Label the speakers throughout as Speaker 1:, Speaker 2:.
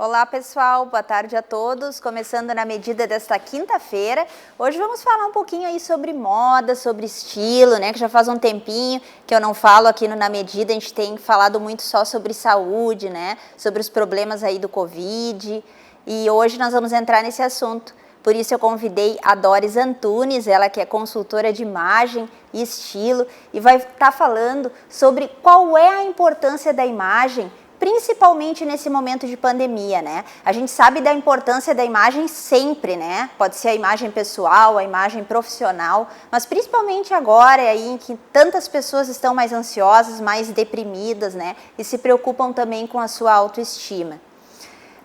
Speaker 1: Olá pessoal, boa tarde a todos, começando na medida desta quinta-feira. Hoje vamos falar um pouquinho aí sobre moda, sobre estilo, né, que já faz um tempinho que eu não falo aqui no Na Medida. A gente tem falado muito só sobre saúde, né, sobre os problemas aí do Covid, e hoje nós vamos entrar nesse assunto. Por isso eu convidei a Doris Antunes, ela que é consultora de imagem e estilo, e vai estar falando sobre qual é a importância da imagem, principalmente nesse momento de pandemia, né? A gente sabe da importância da imagem sempre, né? Pode ser a imagem pessoal, a imagem profissional, mas principalmente agora, aí em que tantas pessoas estão mais ansiosas, mais deprimidas, né? E se preocupam também com a sua autoestima.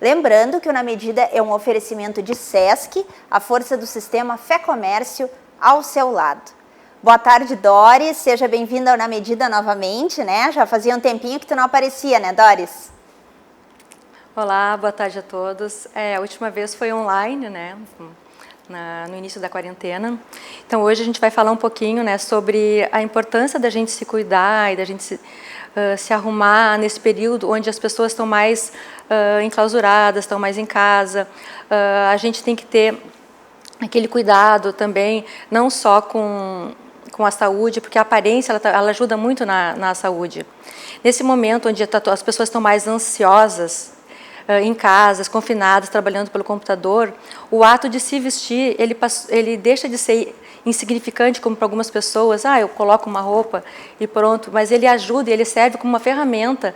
Speaker 1: Lembrando que o Na Medida é um oferecimento de Sesc, a força do sistema Fé Comércio ao seu lado. Boa tarde, Doris. Seja bem-vinda ao Na Medida novamente, né? Já fazia um tempinho que tu não aparecia, né, Doris?
Speaker 2: Olá, boa tarde a todos. A última vez foi online, né? No início da quarentena. Então, hoje a gente vai falar um pouquinho, né, sobre a importância da gente se cuidar e da gente se arrumar nesse período onde as pessoas estão mais enclausuradas, estão mais em casa. A gente tem que ter aquele cuidado também, não só com a saúde, porque a aparência ela ajuda muito na saúde. Nesse momento onde as pessoas estão mais ansiosas, em casas, confinadas, trabalhando pelo computador, o ato de se vestir, ele deixa de ser insignificante como para algumas pessoas, eu coloco uma roupa e pronto, mas ele ajuda, ele serve como uma ferramenta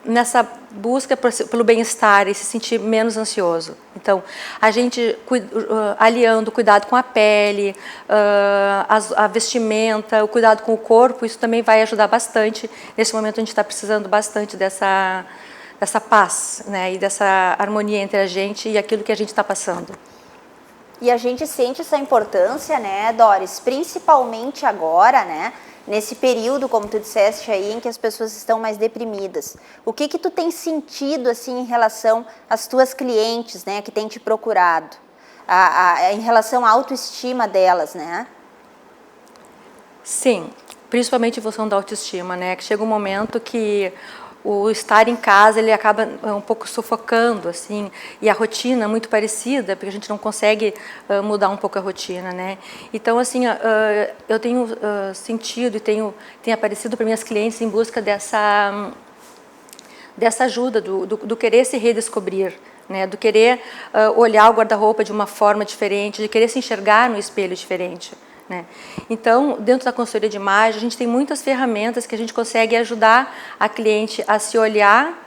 Speaker 2: nessa busca pelo bem-estar e se sentir menos ansioso. Então, a gente aliando o cuidado com a pele, a vestimenta, o cuidado com o corpo, isso também vai ajudar bastante. Nesse momento a gente está precisando bastante dessa paz, né, e dessa harmonia entre a gente e aquilo que a gente está passando.
Speaker 1: E a gente sente essa importância, né, Doris, principalmente agora, né, nesse período, como tu disseste aí, em que as pessoas estão mais deprimidas. O que tu tem sentido, assim, em relação às tuas clientes, né, que têm te procurado, em relação à autoestima delas, né?
Speaker 2: Sim, principalmente em função da autoestima, né, que chega um momento que o estar em casa ele acaba um pouco sufocando, assim, e a rotina é muito parecida, porque a gente não consegue mudar um pouco a rotina, né? Então, assim, eu tenho sentido e tenho aparecido para minhas clientes em busca dessa ajuda, do querer se redescobrir, né? Do querer olhar o guarda-roupa de uma forma diferente, de querer se enxergar no espelho diferente. Né? Então, dentro da consultoria de imagem, a gente tem muitas ferramentas que a gente consegue ajudar a cliente a se olhar,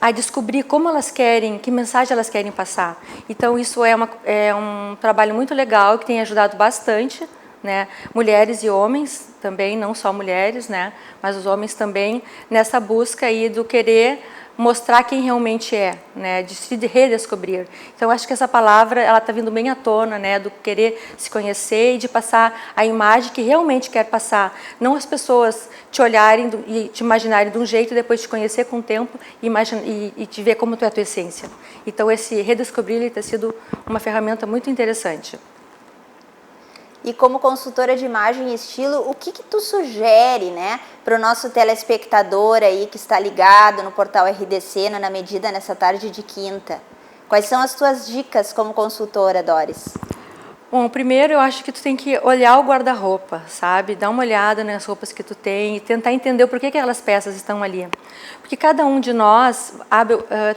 Speaker 2: a descobrir como elas querem, que mensagem elas querem passar. Então, isso é um trabalho muito legal que tem ajudado bastante, né? Mulheres e homens também, não só mulheres, né? Mas os homens também, nessa busca aí do querer mostrar quem realmente é, né, de se redescobrir. Então, acho que essa palavra ela está vindo bem à tona, né, do querer se conhecer e de passar a imagem que realmente quer passar. Não as pessoas te olharem e te imaginarem de um jeito e depois te conhecer com o tempo e te ver como tu é a tua essência. Então, esse redescobrir tem sido uma ferramenta muito interessante.
Speaker 1: E como consultora de imagem e estilo, o que tu sugere, né, para o nosso telespectador aí que está ligado no portal RDC, no Na Medida, nessa tarde de quinta? Quais são as tuas dicas como consultora, Doris?
Speaker 2: Bom, primeiro eu acho que tu tem que olhar o guarda-roupa, sabe? Dar uma olhada nas roupas que tu tem e tentar entender o porquê que aquelas peças estão ali. Porque cada um de nós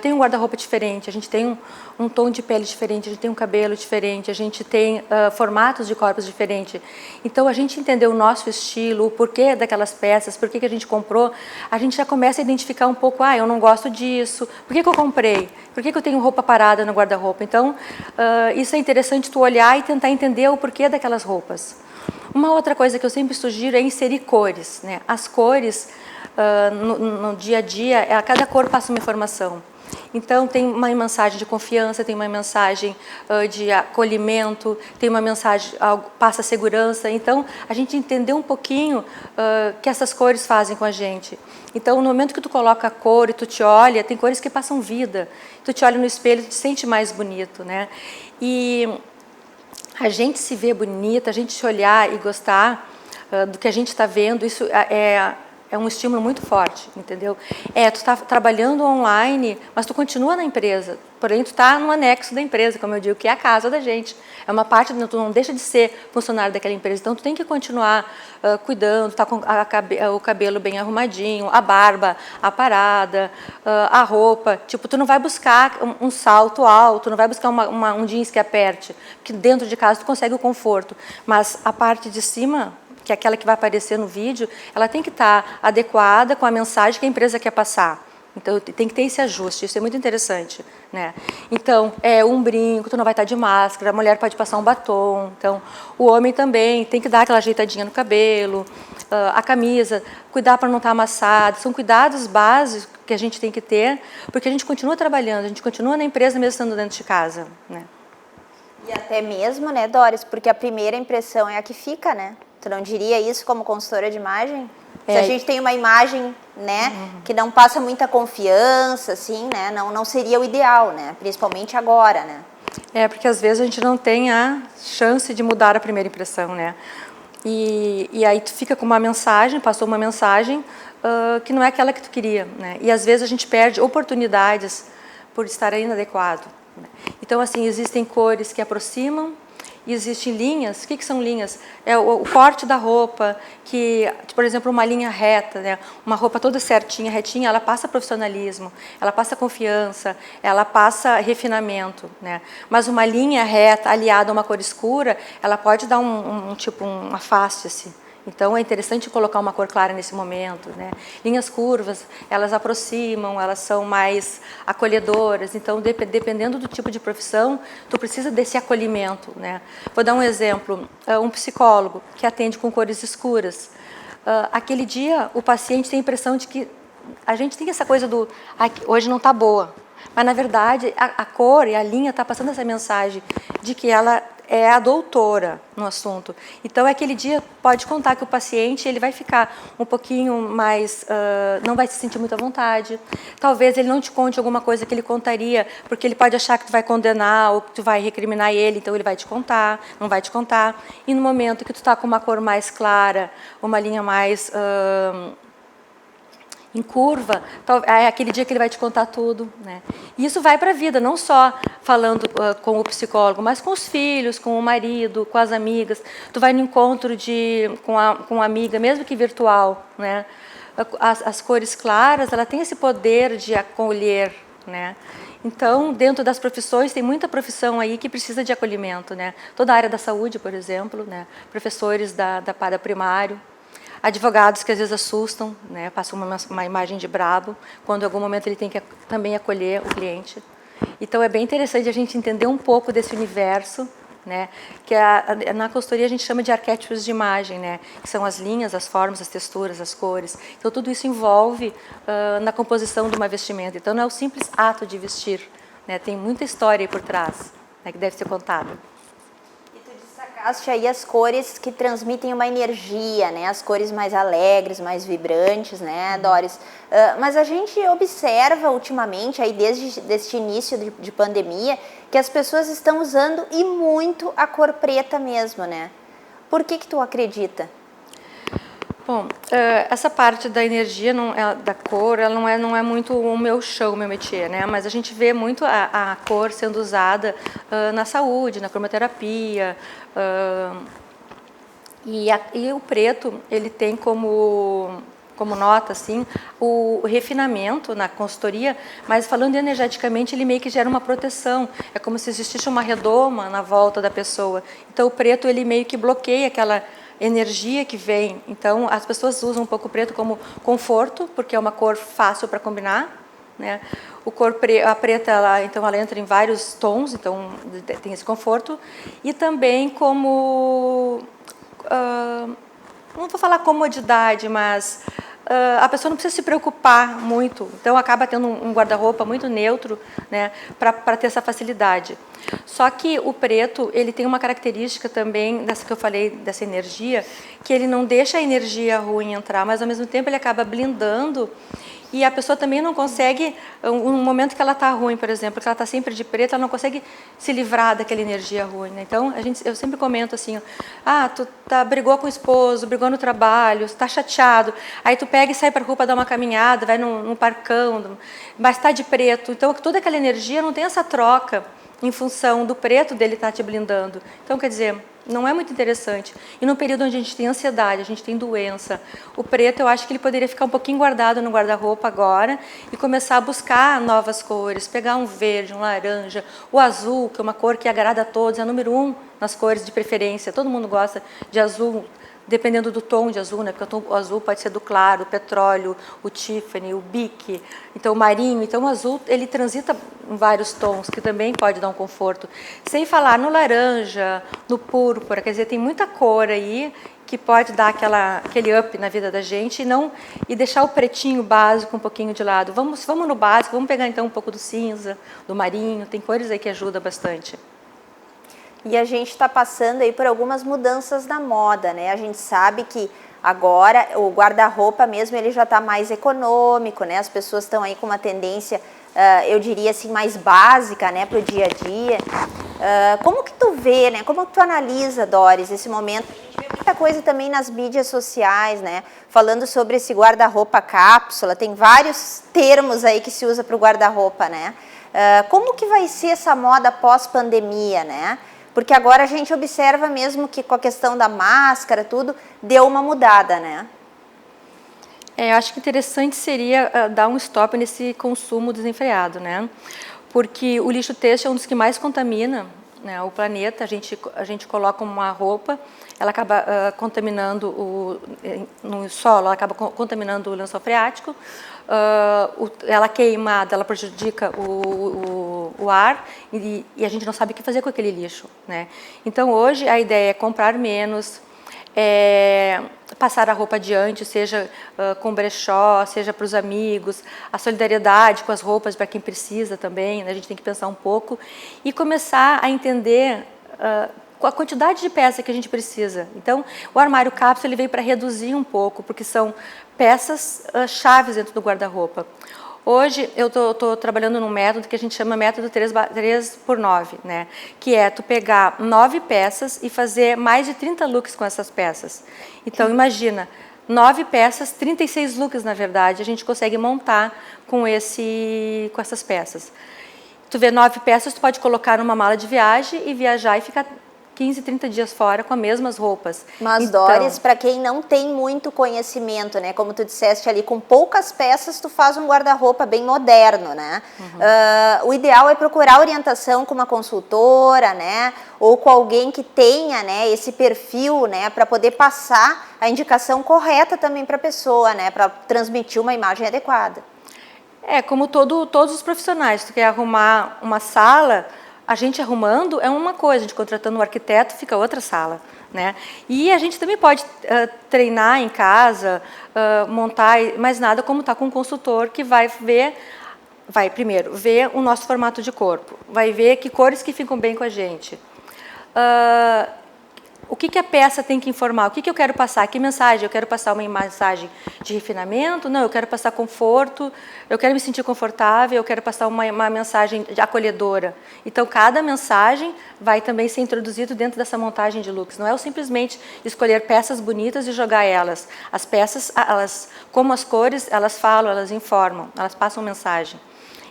Speaker 2: tem um guarda-roupa diferente, a gente tem um tom de pele diferente, a gente tem um cabelo diferente, a gente tem formatos de corpos diferentes. Então, a gente entender o nosso estilo, o porquê daquelas peças, por que a gente comprou, a gente já começa a identificar um pouco, eu não gosto disso, por que eu comprei? Por que eu tenho roupa parada no guarda-roupa? Então, isso é interessante tu olhar e tentar entender o porquê daquelas roupas. Uma outra coisa que eu sempre sugiro é inserir cores, né? As cores, no dia a dia, cada cor passa uma informação. Então, tem uma mensagem de confiança, tem uma mensagem de acolhimento, tem uma mensagem, passa segurança. Então, a gente entender um pouquinho que essas cores fazem com a gente. Então, no momento que tu coloca a cor e tu te olha, tem cores que passam vida. Tu te olha no espelho e te sente mais bonito, né? E a gente se vê bonita, a gente se olhar e gostar do que a gente está vendo, isso é um estímulo muito forte, entendeu? Tu está trabalhando online, mas tu continua na empresa, porém tu está no anexo da empresa, como eu digo, que é a casa da gente. É uma parte, tu não deixa de ser funcionário daquela empresa, então tu tem que continuar cuidando, tá com o cabelo bem arrumadinho, a barba aparada, a roupa. Tipo, tu não vai buscar um salto alto, não vai buscar um jeans que aperte, porque dentro de casa tu consegue o conforto, mas a parte de cima, que é aquela que vai aparecer no vídeo, ela tem que estar adequada com a mensagem que a empresa quer passar. Então, tem que ter esse ajuste, isso é muito interessante, né? Então, um brinco, tu não vai estar de máscara, a mulher pode passar um batom, então, o homem também tem que dar aquela ajeitadinha no cabelo, a camisa, cuidar para não estar amassada, são cuidados básicos que a gente tem que ter, porque a gente continua trabalhando, a gente continua na empresa mesmo estando dentro de casa, né?
Speaker 1: E até mesmo, né, Doris, porque a primeira impressão é a que fica, né? Tu não diria isso como consultora de imagem? Se a gente tem uma imagem, né, que não passa muita confiança, assim, né, não seria o ideal, né, principalmente agora, né?
Speaker 2: Porque às vezes a gente não tem a chance de mudar a primeira impressão, né? E aí tu fica com uma mensagem, passou uma mensagem que não é aquela que tu queria, né? E às vezes a gente perde oportunidades por estar inadequado, né? Então, assim, existem cores que aproximam, e existem linhas. O que são linhas? É o corte da roupa, que, por exemplo, uma linha reta, né? Uma roupa toda certinha, retinha, ela passa profissionalismo, ela passa confiança, ela passa refinamento, né? Mas uma linha reta aliada a uma cor escura, ela pode dar um afaste-se. Então, é interessante colocar uma cor clara nesse momento, né? Linhas curvas, elas aproximam, elas são mais acolhedoras. Então, dependendo do tipo de profissão, tu precisa desse acolhimento, né? Vou dar um exemplo. Um psicólogo que atende com cores escuras. Aquele dia, o paciente tem a impressão de que a gente tem essa coisa do hoje não está boa. Mas, na verdade, a cor e a linha está passando essa mensagem de que ela é a doutora no assunto. Então, aquele dia pode contar que o paciente ele vai ficar um pouquinho mais, não vai se sentir muito à vontade. Talvez ele não te conte alguma coisa que ele contaria, porque ele pode achar que tu vai condenar ou que tu vai recriminar ele, então ele vai te contar, não vai te contar. E no momento que tu está com uma cor mais clara, uma linha mais em curva, é aquele dia que ele vai te contar tudo, né? E isso vai para a vida, não só falando com o psicólogo, mas com os filhos, com o marido, com as amigas. Tu vai no encontro com a amiga, mesmo que virtual, né? As cores claras, ela tem esse poder de acolher, né? Então, dentro das profissões, tem muita profissão aí que precisa de acolhimento, né? Toda a área da saúde, por exemplo, né? Professores da primário. Advogados que às vezes assustam, né? Passam uma imagem de brabo, quando em algum momento ele tem que também acolher o cliente. Então, é bem interessante a gente entender um pouco desse universo, né? Que na consultoria a gente chama de arquétipos de imagem, né? Que são as linhas, as formas, as texturas, as cores. Então, tudo isso envolve na composição de uma vestimenta. Então, não é o simples ato de vestir, né? Tem muita história aí por trás, né? Que deve ser contada.
Speaker 1: Destacaste aí as cores que transmitem uma energia, né? As cores mais alegres, mais vibrantes, né, Doris? Mas a gente observa ultimamente, aí desde este início de pandemia, que as pessoas estão usando e muito a cor preta mesmo, né? Por que tu acredita?
Speaker 2: Bom, essa parte da energia, da cor, ela não é muito o meu chão, o meu métier, né? Mas a gente vê muito a cor sendo usada na saúde, na cromoterapia. E o preto, ele tem como nota, assim, o refinamento na consultoria, mas falando energeticamente, ele meio que gera uma proteção. É como se existisse uma redoma na volta da pessoa. Então, o preto, ele meio que bloqueia aquela energia que vem. Então, as pessoas usam um pouco o preto como conforto, porque é uma cor fácil para combinar, né? A preta, ela entra em vários tons, então tem esse conforto. E também como, não vou falar comodidade, mas a pessoa não precisa se preocupar muito. Então, acaba tendo um guarda-roupa muito neutro, né, para ter essa facilidade. Só que o preto, ele tem uma característica também, dessa que eu falei, dessa energia, que ele não deixa a energia ruim entrar, mas ao mesmo tempo ele acaba blindando e a pessoa também não consegue, um momento que ela está ruim, por exemplo, que ela está sempre de preto, ela não consegue se livrar daquela energia ruim, né? Então, eu sempre comento assim, tu brigou com o esposo, brigou no trabalho, está chateado, aí tu pega e sai para a rua para dar uma caminhada, vai num parcão, mas está de preto, então toda aquela energia não tem essa troca em função do preto dele estar te blindando. Então, quer dizer, não é muito interessante. E no período onde a gente tem ansiedade, a gente tem doença, o preto eu acho que ele poderia ficar um pouquinho guardado no guarda-roupa agora e começar a buscar novas cores, pegar um verde, um laranja, o azul, que é uma cor que agrada a todos, é a número 1 nas cores de preferência. Todo mundo gosta de azul, dependendo do tom de azul, né? Porque o azul pode ser do claro, o petróleo, o Tiffany, o bique, então o marinho. Então o azul ele transita em vários tons, que também pode dar um conforto. Sem falar no laranja, no púrpura, quer dizer, tem muita cor aí que pode dar aquele up na vida da gente e deixar o pretinho básico um pouquinho de lado. Vamos no básico, vamos pegar então um pouco do cinza, do marinho, tem cores aí que ajudam bastante.
Speaker 1: E a gente está passando aí por algumas mudanças na moda, né? A gente sabe que agora o guarda-roupa mesmo ele já está mais econômico, né? As pessoas estão aí com uma tendência, eu diria assim, mais básica, né, para o dia a dia. Como que tu vê, né? Como que tu analisa, Doris, esse momento? A gente vê muita coisa também nas mídias sociais, né? Falando sobre esse guarda-roupa cápsula, tem vários termos aí que se usa para o guarda-roupa, né? Como que vai ser essa moda pós-pandemia, né? Porque agora a gente observa mesmo que com a questão da máscara, tudo, deu uma mudada, né?
Speaker 2: Eu acho que interessante seria dar um stop nesse consumo desenfreado, né? Porque o lixo têxtil é um dos que mais contamina, né, o planeta. A gente coloca uma roupa, ela acaba contaminando no solo, ela acaba contaminando o lençol freático, ela queimada, ela prejudica o ar e a gente não sabe o que fazer com aquele lixo, né? Então hoje a ideia é comprar menos, passar a roupa adiante, seja com brechó, seja para os amigos, a solidariedade com as roupas para quem precisa também, né? A gente tem que pensar um pouco e começar a entender a quantidade de peça que a gente precisa. Então, o armário cápsula ele veio para reduzir um pouco, porque são peças chaves dentro do guarda-roupa. Hoje eu estou trabalhando num método que a gente chama método 3x9, né? Que é tu pegar 9 peças e fazer mais de 30 looks com essas peças. Então imagina, 9 peças, 36 looks na verdade, a gente consegue montar com essas peças. Tu vê 9 peças, tu pode colocar numa mala de viagem e viajar e ficar 15, 30 dias fora com as mesmas roupas.
Speaker 1: Mas, então, Doris, para quem não tem muito conhecimento, né, como tu disseste ali, com poucas peças tu faz um guarda-roupa bem moderno, né? O ideal é procurar orientação com uma consultora, né, ou com alguém que tenha, né, esse perfil, né, para poder passar a indicação correta também para a pessoa, né, para transmitir uma imagem adequada.
Speaker 2: Como todos os profissionais, tu quer arrumar uma sala, a gente arrumando é uma coisa, a gente contratando um arquiteto fica outra sala, né? E a gente também pode treinar em casa, montar, mas nada como estar com um consultor que vai primeiro ver o nosso formato de corpo, vai ver que cores que ficam bem com a gente. O que a peça tem que informar? O que eu quero passar? Que mensagem? Eu quero passar uma mensagem de refinamento? Não, eu quero passar conforto, eu quero me sentir confortável, eu quero passar uma mensagem acolhedora. Então, cada mensagem vai também ser introduzido dentro dessa montagem de looks. Não é simplesmente escolher peças bonitas e jogar elas. As peças, como as cores, elas falam, elas informam, elas passam mensagem.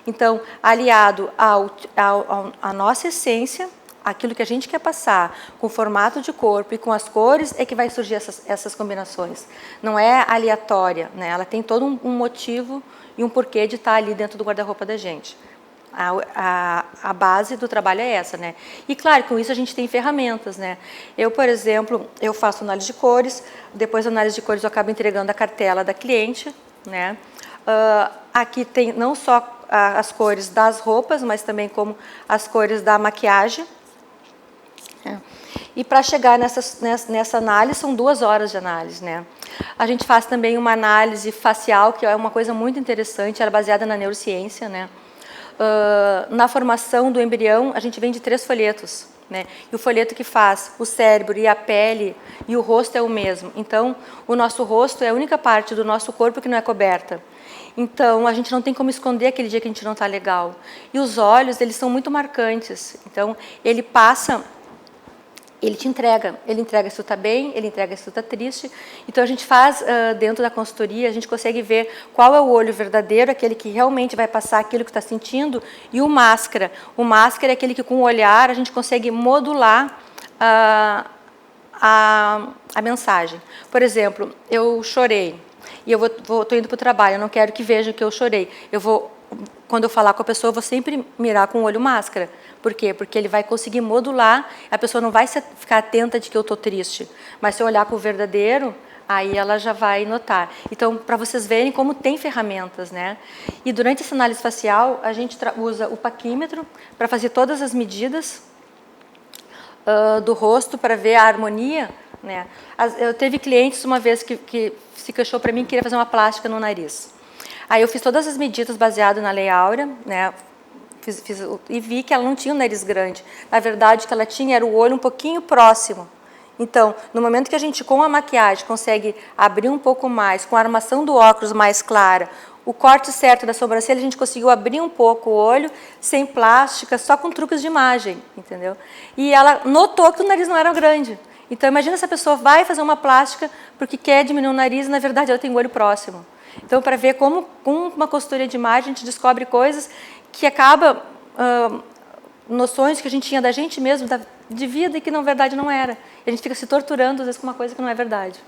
Speaker 2: Então, aliado à nossa essência, aquilo que a gente quer passar, com o formato de corpo e com as cores, é que vai surgir essas combinações. Não é aleatória, né? Ela tem todo um motivo e um porquê de estar ali dentro do guarda-roupa da gente. A base do trabalho é essa, né? E claro, com isso a gente tem ferramentas, né? Eu, por exemplo, eu faço análise de cores, depois da análise de cores eu acabo entregando a cartela da cliente, né? Aqui tem não só as cores das roupas, mas também como as cores da maquiagem. E para chegar nessa análise, são 2 horas de análise, né? A gente faz também uma análise facial, que é uma coisa muito interessante, ela é baseada na neurociência, né? na formação do embrião, a gente vem de 3 folhetos, né? E o folheto que faz o cérebro e a pele e o rosto é o mesmo. Então, o nosso rosto é a única parte do nosso corpo que não é coberta. Então, a gente não tem como esconder aquele dia que a gente não está legal. E os olhos, eles são muito marcantes. Então, ele passa... Ele entrega se tu está bem, ele entrega se tu está triste. Então, a gente faz, dentro da consultoria, a gente consegue ver qual é o olho verdadeiro, aquele que realmente vai passar aquilo que está sentindo, e o máscara. O máscara é aquele que, com o olhar, a gente consegue modular a mensagem. Por exemplo, eu chorei, e eu estou indo para o trabalho, eu não quero que vejam que eu chorei. Quando eu falar com a pessoa, eu vou sempre mirar com o olho máscara. Por quê? Porque ele vai conseguir modular, a pessoa não vai ficar atenta de que eu estou triste. Mas se eu olhar com o verdadeiro, aí ela já vai notar. Então, para vocês verem como tem ferramentas, né? E durante essa análise facial, a gente usa o paquímetro para fazer todas as medidas do rosto, para ver a harmonia, né? Eu teve clientes uma vez que se queixou para mim que queria fazer uma plástica no nariz. Aí eu fiz todas as medidas baseado na Lei Áurea, né? E vi que ela não tinha um nariz grande. Na verdade, o que ela tinha era o olho um pouquinho próximo. Então, no momento que a gente, com a maquiagem, consegue abrir um pouco mais, com a armação do óculos mais clara, o corte certo da sobrancelha, a gente conseguiu abrir um pouco o olho, sem plástica, só com truques de imagem, entendeu? E ela notou que o nariz não era grande. Então, imagina se a pessoa vai fazer uma plástica porque quer diminuir o nariz e, na verdade, ela tem o olho próximo. Então, para ver como, com uma consultoria de imagem, a gente descobre coisas que acaba noções que a gente tinha da gente mesmo, de vida, e que na verdade não era. E a gente fica se torturando, às vezes, com uma coisa que não é verdade.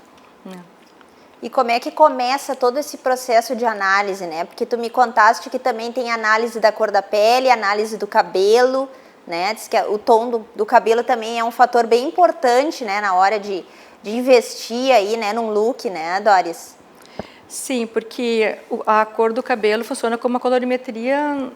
Speaker 1: E como é que começa todo esse processo de análise, né? Porque tu me contaste que também tem análise da cor da pele, análise do cabelo, né? Diz que o tom do cabelo também é um fator bem importante, né? Na hora de investir aí, né? Num look, né, Doris?
Speaker 2: Sim, porque a cor do cabelo funciona como uma colorimetria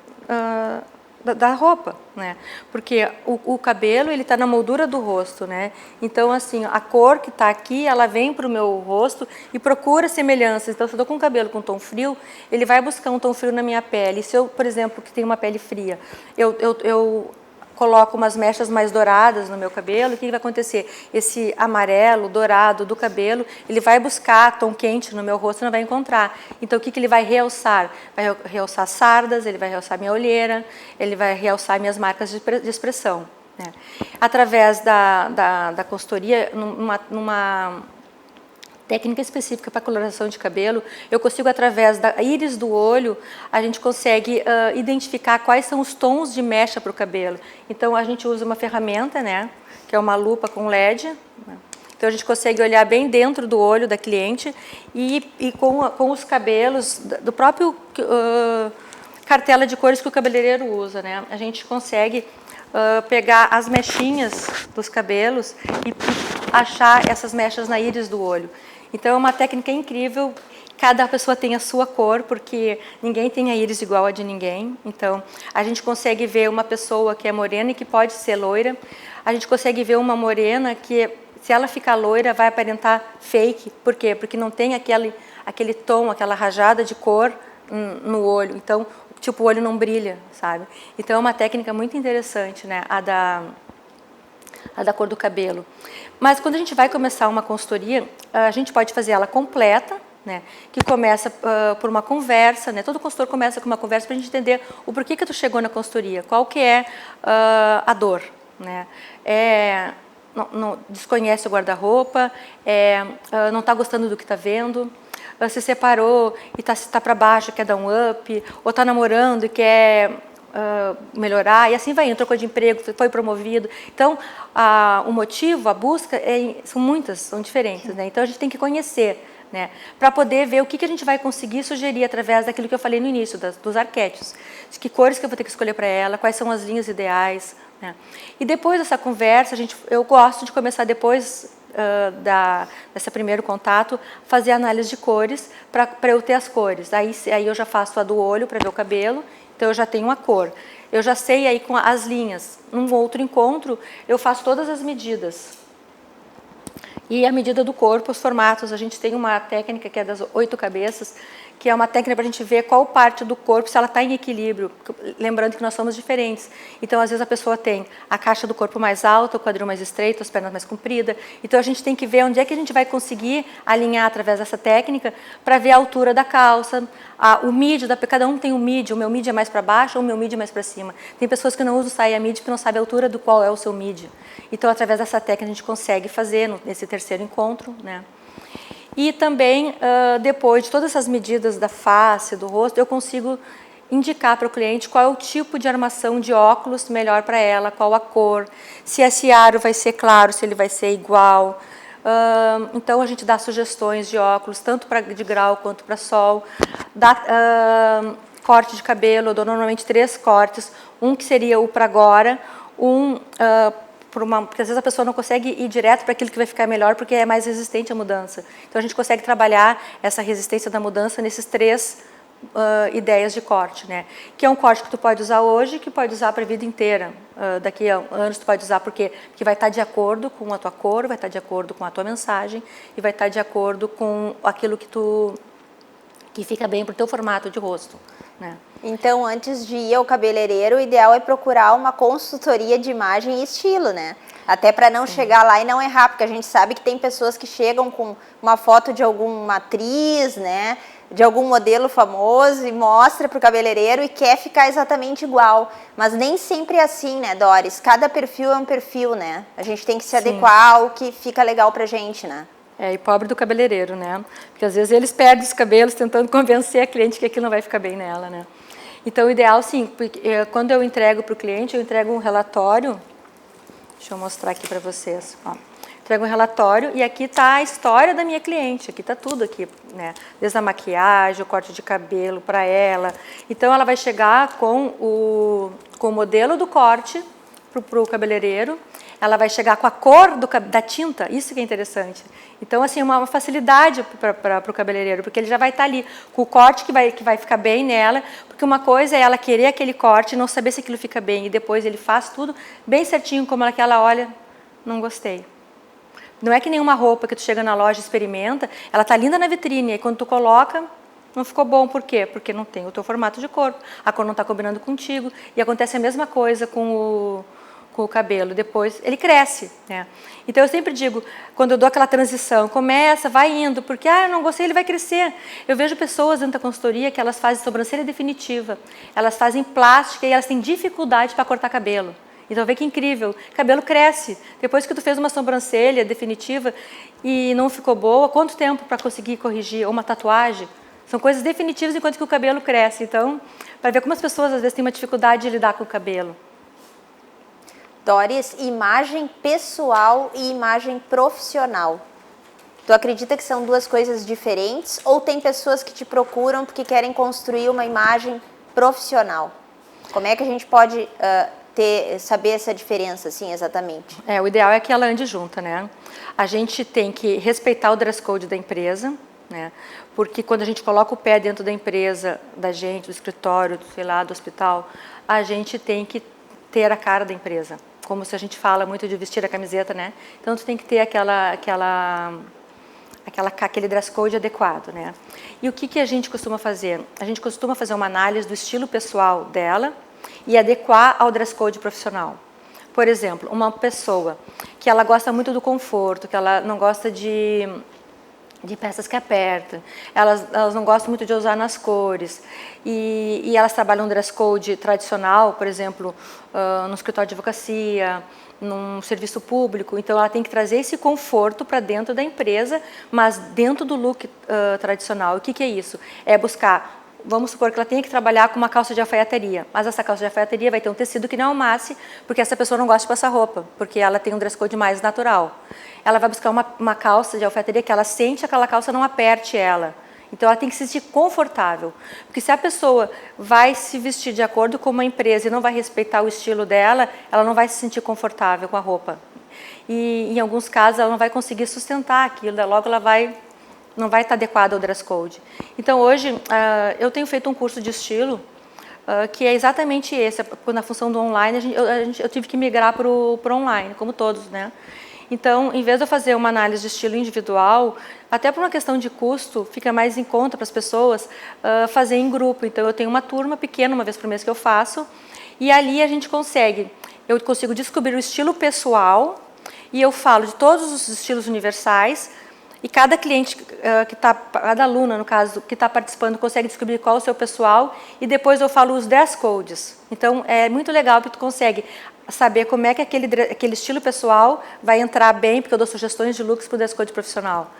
Speaker 2: da roupa, né? Porque o cabelo, ele está na moldura do rosto, né? Então, assim, a cor que está aqui, ela vem para o meu rosto e procura semelhanças. Então, se eu estou com o cabelo com tom frio, ele vai buscar um tom frio na minha pele. Se eu, por exemplo, que tenho uma pele fria, eu coloco umas mechas mais douradas no meu cabelo, o que vai acontecer? Esse amarelo, dourado do cabelo, ele vai buscar tom quente no meu rosto e não vai encontrar. Então, o que ele vai realçar? Vai realçar sardas, ele vai realçar minha olheira, ele vai realçar minhas marcas de expressão, né? Através da consultoria, numa técnica específica para coloração de cabelo, eu consigo, através da íris do olho, a gente consegue identificar quais são os tons de mecha para o cabelo. Então, a gente usa uma ferramenta, né, que é uma lupa com LED, né? Então, a gente consegue olhar bem dentro do olho da cliente e com os cabelos do próprio cartela de cores que o cabeleireiro usa, né? A gente consegue pegar as mechinhas dos cabelos e achar essas mechas na íris do olho. Então, é uma técnica incrível. Cada pessoa tem a sua cor, porque ninguém tem a íris igual a de ninguém. Então, a gente consegue ver uma pessoa que é morena e que pode ser loira. A gente consegue ver uma morena que, se ela ficar loira, vai aparentar fake. Por quê? Porque não tem aquele tom, aquela rajada de cor no olho. Então, tipo, o olho não brilha, sabe? Então, é uma técnica muito interessante, né? A da cor do cabelo. Mas quando a gente vai começar uma consultoria, a gente pode fazer ela completa, né? Que começa por uma conversa, né? Todo consultor começa com uma conversa para a gente entender o porquê que tu chegou na consultoria, qual que é a dor, né? Não desconhece o guarda-roupa, não está gostando do que está vendo, se separou e está para baixo, quer dar um up, ou está namorando e quer melhorar, e assim vai, trocou de emprego, foi promovido. Então, o motivo, a busca, são diferentes, né? Então, a gente tem que conhecer, né? Para poder ver o que a gente vai conseguir sugerir através daquilo que eu falei no início, dos arquétipos. De que cores que eu vou ter que escolher para ela, quais são as linhas ideais, né? E depois dessa conversa, eu gosto de começar depois desse primeiro contato, fazer análise de cores, para eu ter as cores. Aí eu já faço a do olho para ver o cabelo, então eu já tenho a cor. Eu já sei aí com as linhas. Num outro encontro, eu faço todas as medidas. E a medida do corpo, os formatos, a gente tem uma técnica que é das 8 cabeças, que é uma técnica para a gente ver qual parte do corpo, se ela está em equilíbrio. Lembrando que nós somos diferentes. Então, às vezes, a pessoa tem a caixa do corpo mais alta, o quadril mais estreito, as pernas mais compridas. Então, a gente tem que ver onde é que a gente vai conseguir alinhar através dessa técnica para ver a altura da calça, o midi, cada um tem um midi, o meu midi é mais para baixo ou o meu midi é mais para cima. Tem pessoas que não usam saia midi porque não sabem a altura do qual é o seu midi. Então, através dessa técnica, a gente consegue fazer nesse terceiro encontro, né? E também, depois de todas essas medidas da face, do rosto, eu consigo indicar para o cliente qual é o tipo de armação de óculos melhor para ela, qual a cor, se esse aro vai ser claro, se ele vai ser igual. Então, a gente dá sugestões de óculos, tanto de grau quanto para sol. Dá corte de cabelo, eu dou normalmente 3 cortes. Um que seria o para agora, porque às vezes a pessoa não consegue ir direto para aquilo que vai ficar melhor, porque é mais resistente à mudança. Então, a gente consegue trabalhar essa resistência da mudança nesses 3 ideias de corte, né? Que é um corte que tu pode usar hoje, que pode usar para a vida inteira. Daqui a anos tu pode usar porque vai estar de acordo com a tua cor, vai estar de acordo com a tua mensagem e vai estar de acordo com aquilo que fica bem para o teu formato de rosto, né?
Speaker 1: Então, antes de ir ao cabeleireiro, o ideal é procurar uma consultoria de imagem e estilo, né? Até para não chegar lá e não errar, porque a gente sabe que tem pessoas que chegam com uma foto de alguma atriz, né? De algum modelo famoso e mostra para o cabeleireiro e quer ficar exatamente igual. Mas nem sempre é assim, né, Doris? Cada perfil é um perfil, né? A gente tem que se adequar ao que fica legal pra gente, né?
Speaker 2: E pobre do cabeleireiro, né? Porque às vezes eles perdem os cabelos tentando convencer a cliente que aquilo não vai ficar bem nela, né? Então, o ideal, sim, porque quando eu entrego para o cliente, eu entrego um relatório. Deixa eu mostrar aqui para vocês. Ó. Entrego um relatório e aqui está a história da minha cliente. Aqui está tudo aqui, né? Desde a maquiagem, o corte de cabelo para ela. Então, ela vai chegar com o modelo do corte para o cabeleireiro. Ela vai chegar com a cor da tinta, isso que é interessante. Então, assim, uma facilidade para o cabeleireiro, porque ele já vai estar ali com o corte que vai ficar bem nela, porque uma coisa é ela querer aquele corte e não saber se aquilo fica bem, e depois ele faz tudo bem certinho, como ela olha, não gostei. Não é que nenhuma roupa que tu chega na loja e experimenta, ela tá linda na vitrine, e quando tu coloca, não ficou bom. Por quê? Porque não tem o teu formato de corpo, a cor não está combinando contigo, e acontece a mesma coisa com o cabelo, depois ele cresce, né? Então eu sempre digo, quando eu dou aquela transição, começa, vai indo, porque eu não gostei, ele vai crescer. Eu vejo pessoas dentro da consultoria que elas fazem sobrancelha definitiva, elas fazem plástica e elas têm dificuldade para cortar cabelo. Então vê que incrível, cabelo cresce. Depois que tu fez uma sobrancelha definitiva e não ficou boa, quanto tempo para conseguir corrigir? Ou uma tatuagem? São coisas definitivas enquanto que o cabelo cresce. Então, para ver como as pessoas às vezes têm uma dificuldade de lidar com o cabelo.
Speaker 1: Doris, imagem pessoal e imagem profissional. Tu acredita que são duas coisas diferentes ou tem pessoas que te procuram porque querem construir uma imagem profissional? Como é que a gente pode saber essa diferença, assim, exatamente?
Speaker 2: O ideal é que ela ande junta, né? A gente tem que respeitar o dress code da empresa, né? Porque quando a gente coloca o pé dentro da empresa, da gente, do escritório, sei lá, do hospital, a gente tem que ter a cara da empresa. Como se a gente fala muito de vestir a camiseta, né? Então, tu tem que ter aquele dress code adequado, né? E o que a gente costuma fazer? A gente costuma fazer uma análise do estilo pessoal dela e adequar ao dress code profissional. Por exemplo, uma pessoa que ela gosta muito do conforto, que ela não gosta de peças que apertam, elas não gostam muito de usar nas cores, e elas trabalham um dress code tradicional, por exemplo, no escritório de advocacia, num serviço público, então ela tem que trazer esse conforto para dentro da empresa, mas dentro do look tradicional. O que é isso? É buscar, vamos supor que ela tenha que trabalhar com uma calça de alfaiataria, mas essa calça de alfaiataria vai ter um tecido que não amasse, porque essa pessoa não gosta de passar roupa, porque ela tem um dress code mais natural. Ela vai buscar uma calça de alfaiataria que ela sente aquela calça não aperte ela. Então, ela tem que se sentir confortável. Porque se a pessoa vai se vestir de acordo com uma empresa e não vai respeitar o estilo dela, ela não vai se sentir confortável com a roupa. E, em alguns casos, ela não vai conseguir sustentar aquilo, logo ela não vai estar adequada ao dress code. Então, hoje, eu tenho feito um curso de estilo, que é exatamente esse. Na função do online, eu tive que migrar para o online, como todos, né? Então, em vez de eu fazer uma análise de estilo individual, até por uma questão de custo, fica mais em conta para as pessoas fazer em grupo. Então, eu tenho uma turma pequena, uma vez por mês que eu faço, e ali a gente eu consigo descobrir o estilo pessoal, e eu falo de todos os estilos universais, e cada cliente cada aluna, no caso, que está participando, consegue descobrir qual é o seu pessoal, e depois eu falo os dress codes. Então, é muito legal porque tu consegue saber como é que aquele estilo pessoal vai entrar bem, porque eu dou sugestões de looks para o dress code profissional.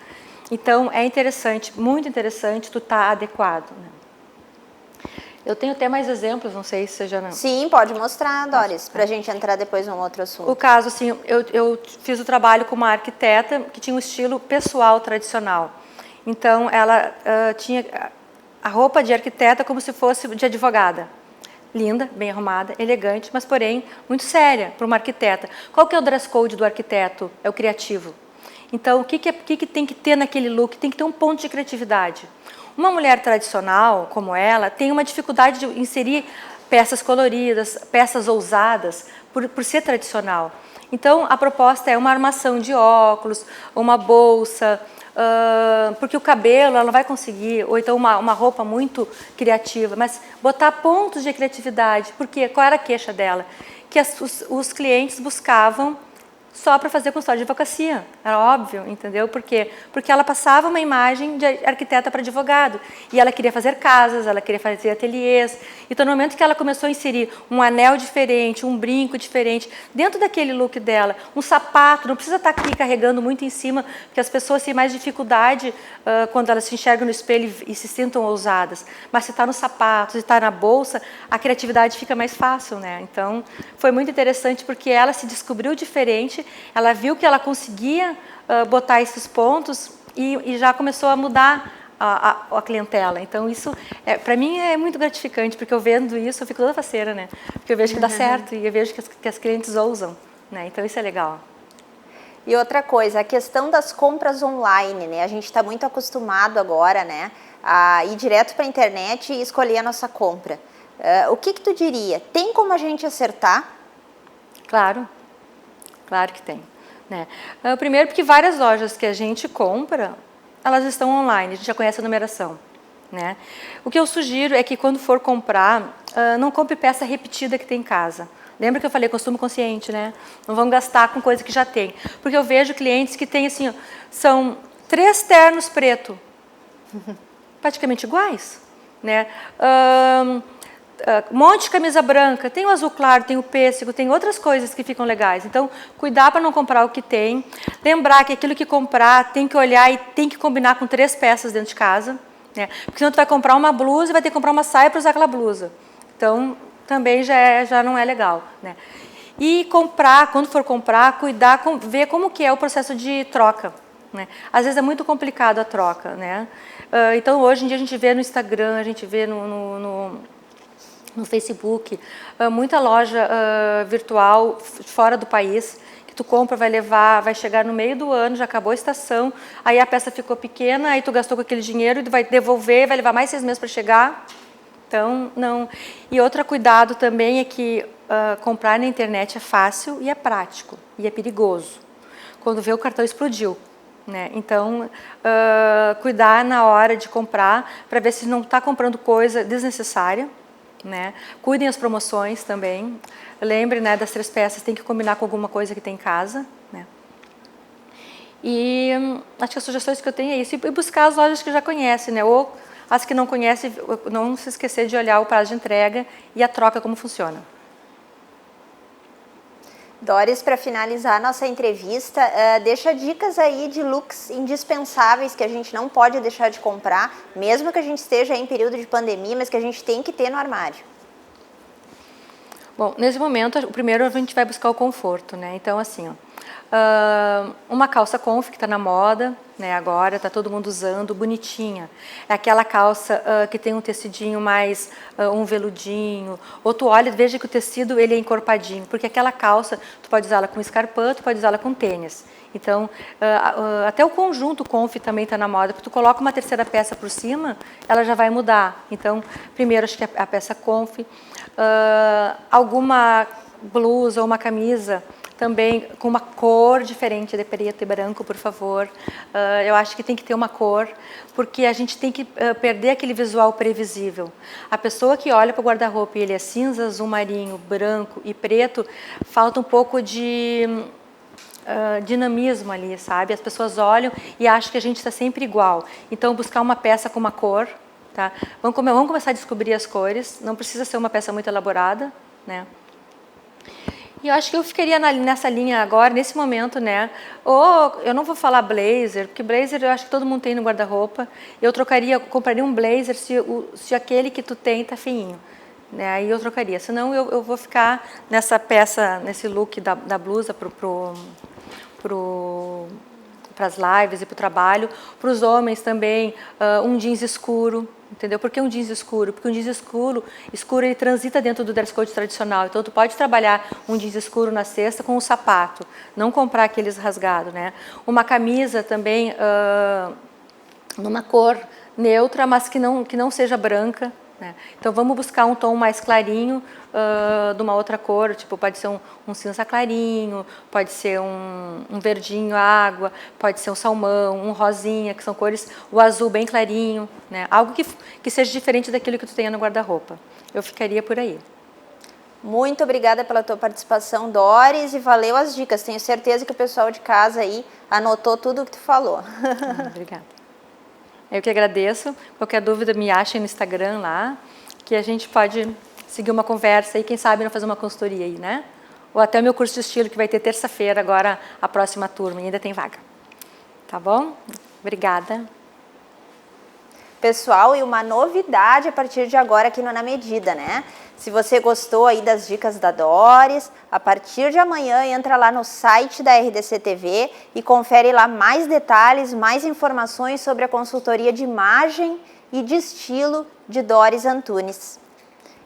Speaker 2: Então, é interessante, muito interessante, tu estar adequado, né? Eu tenho até mais exemplos, não sei se você já não...
Speaker 1: Sim, pode mostrar, Doris, para a gente entrar depois num outro assunto.
Speaker 2: O caso, assim, eu fiz o trabalho com uma arquiteta que tinha um estilo pessoal tradicional. Então, ela tinha a roupa de arquiteta como se fosse de advogada. Linda, bem arrumada, elegante, mas, porém, muito séria para uma arquiteta. Qual que é o dress code do arquiteto? É o criativo. Então, o que tem que ter naquele look? Tem que ter um ponto de criatividade. Uma mulher tradicional, como ela, tem uma dificuldade de inserir peças coloridas, peças ousadas, por ser tradicional. Então, a proposta é uma armação de óculos, uma bolsa, porque o cabelo ela não vai conseguir, ou então uma roupa muito criativa, mas botar pontos de criatividade. Porque qual era a queixa dela? Que os clientes buscavam só para fazer consultório de advocacia. Era óbvio, entendeu? Por quê? Porque ela passava uma imagem de arquiteta para advogado. E ela queria fazer casas, ela queria fazer ateliês. Então, no momento que ela começou a inserir um anel diferente, um brinco diferente, dentro daquele look dela, um sapato, não precisa estar aqui carregando muito em cima, porque as pessoas têm mais dificuldade quando elas se enxergam no espelho e se sintam ousadas. Mas se está no sapato, se está na bolsa, a criatividade fica mais fácil, né? Então, foi muito interessante porque ela se descobriu diferente. Ela viu que ela conseguia botar esses pontos e já começou a mudar a clientela. Então, isso, para mim, é muito gratificante, porque eu vendo isso, eu fico toda faceira, né? Porque eu vejo que dá certo e eu vejo que as clientes ousam, né? Então, isso é legal.
Speaker 1: E outra coisa, a questão das compras online, né? A gente está muito acostumado agora, né, a ir direto para a internet e escolher a nossa compra. O que tu diria? Tem como a gente acertar?
Speaker 2: Claro. Claro que tem, né? Primeiro porque várias lojas que a gente compra, elas estão online, a gente já conhece a numeração, né? O que eu sugiro é que quando for comprar, não compre peça repetida que tem em casa. Lembra que eu falei consumo consciente, né? Não vamos gastar com coisa que já tem. Porque eu vejo clientes que têm assim, são 3 ternos preto, praticamente iguais, né? Um monte de camisa branca, tem o azul claro, tem o pêssego, tem outras coisas que ficam legais. Então, cuidar para não comprar o que tem. Lembrar que aquilo que comprar tem que olhar e tem que combinar com 3 peças dentro de casa, né? Porque senão tu vai comprar uma blusa e vai ter que comprar uma saia para usar aquela blusa. Então, também já não é legal, né? E comprar, quando for comprar, cuidar, ver como que é o processo de troca, né? Às vezes é muito complicado a troca, né? Então, hoje em dia a gente vê no Instagram, a gente vê no Facebook, muita loja virtual fora do país, que tu compra, vai chegar no meio do ano, já acabou a estação, aí a peça ficou pequena, aí tu gastou com aquele dinheiro e tu vai devolver, vai levar mais 6 meses para chegar. Então, não. E outro cuidado também é que comprar na internet é fácil e é prático, e é perigoso. Quando vê, o cartão explodiu, né? Então, cuidar na hora de comprar, para ver se não está comprando coisa desnecessária, né? Cuidem as promoções também. Lembre, né, das 3 peças, tem que combinar com alguma coisa que tem em casa, né? E acho que as sugestões que eu tenho é isso. E buscar as lojas que já conhecem, né? Ou as que não conhecem, não se esquecer de olhar o prazo de entrega e a troca, como funciona.
Speaker 1: Doris, para finalizar nossa entrevista, deixa dicas aí de looks indispensáveis que a gente não pode deixar de comprar, mesmo que a gente esteja em período de pandemia, mas que a gente tem que ter no armário.
Speaker 2: Bom, nesse momento, o primeiro a gente vai buscar o conforto, né? Então, assim, ó, uma calça comfy que está na moda, né? Agora está todo mundo usando, bonitinha. É aquela calça que tem um tecidinho mais, um veludinho. Ou tu olha, veja que o tecido ele é encorpadinho, porque aquela calça tu pode usá-la com escarpão, tu pode usá-la com tênis. Então, até o conjunto comfy também está na moda, porque tu coloca uma terceira peça por cima, ela já vai mudar. Então, primeiro acho que a peça comfy, alguma blusa ou uma camisa também com uma cor diferente de preto e branco, por favor. Eu acho que tem que ter uma cor, porque a gente tem que perder aquele visual previsível. A pessoa que olha para o guarda-roupa e ele é cinza, azul marinho, branco e preto, falta um pouco de dinamismo ali, sabe? As pessoas olham e acham que a gente está sempre igual. Então, buscar uma peça com uma cor, tá? Vamos começar a descobrir as cores, não precisa ser uma peça muito elaborada, né? E eu acho que eu ficaria nessa linha agora, nesse momento, né? Ou eu não vou falar blazer, porque blazer eu acho que todo mundo tem no guarda-roupa. Eu compraria um blazer se aquele que tu tem tá feinho, né? Aí eu trocaria. Senão eu vou ficar nessa peça, nesse look da blusa para as lives e para o trabalho. Para os homens também, um jeans escuro. Entendeu? Por que um jeans escuro? Porque um jeans escuro ele transita dentro do dress code tradicional. Então, tu pode trabalhar um jeans escuro na cesta com um sapato, não comprar aqueles rasgados, né? Uma camisa também numa cor neutra, mas que não seja branca, né? Então, vamos buscar um tom mais clarinho de uma outra cor, tipo, pode ser um cinza clarinho, pode ser um verdinho água, pode ser um salmão, um rosinha, que são cores, o azul bem clarinho, né? Algo que seja diferente daquilo que tu tenha no guarda-roupa. Eu ficaria por aí.
Speaker 1: Muito obrigada pela tua participação, Doris, e valeu as dicas. Tenho certeza que o pessoal de casa aí anotou tudo o que tu falou.
Speaker 2: Obrigada. Eu que agradeço. Qualquer dúvida me achem no Instagram lá, que a gente pode seguir uma conversa e quem sabe não fazer uma consultoria aí, né? Ou até o meu curso de estilo que vai ter terça-feira agora a próxima turma, e ainda tem vaga. Tá bom? Obrigada.
Speaker 1: Pessoal, e uma novidade a partir de agora aqui no Na Medida, né? Se você gostou aí das dicas da Doris, a partir de amanhã entra lá no site da RDC TV e confere lá mais detalhes, mais informações sobre a consultoria de imagem e de estilo de Doris Antunes.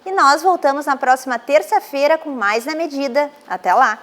Speaker 1: E nós voltamos na próxima terça-feira com mais Na Medida. Até lá!